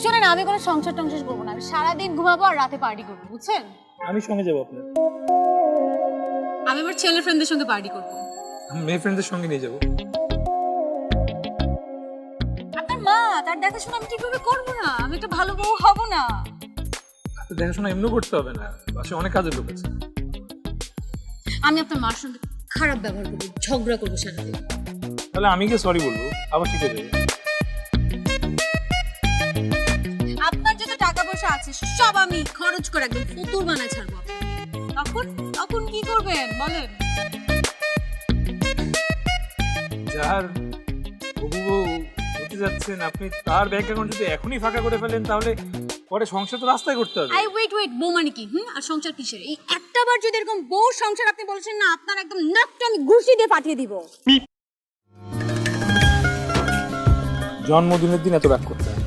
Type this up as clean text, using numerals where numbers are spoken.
শোনেন, আমি কোনো সংসার টংসার করবো না, আমি সারাদিন ঘুমাবো আর রাতে পার্টি করবো, বুঝছেন? আমি সঙ্গে যাবো আপনার। আমি আমার ছেলের ফ্রেন্ডদের সঙ্গে পার্টি করবো। আমি মেয়ে ফ্রেন্ডদের সঙ্গে নিয়ে যাবো। আপনার মা, তার দেখাশোনা আমি ঠিকভাবে করবো না, আমি একটা ভালো বউ হবো না। তো দেখাশোনা এমনি করতে হবে না, বাসায় অনেক কাজের লোক আছে। আমি আপনার মার সঙ্গে খারাপ ব্যবহার করবো, ঝগড়া করবো সারাদিন। তাহলে আমি গিয়ে সরি বলবো, আবার ঠিক হয়ে যাবে। আপনার যত টাকা পয়সা আছে সব আমি খরচ করে একদম ফুতুর বানায় ছাড়বো। তখন তখন কি করবেন বলেন? যার হবু বউ হতে যাচ্ছেন আপনি, তার ব্যাংক অ্যাকাউন্ট যদি এখনই ফাঁকা করে ফেলেন তাহলে পরে সংসার তো রাস্তায় করতে হবে। ওয়েট, বউ মানে কি? আর সংসার কিসের? এই একটা বার যদি এরকম বউ সংসার আপনি বলছেন না, আপনার একদম নাকটা আমি ঘুষি দিয়ে পাঠিয়ে দিব। জন্মদিনের দিন এত রাগ করতে হয়।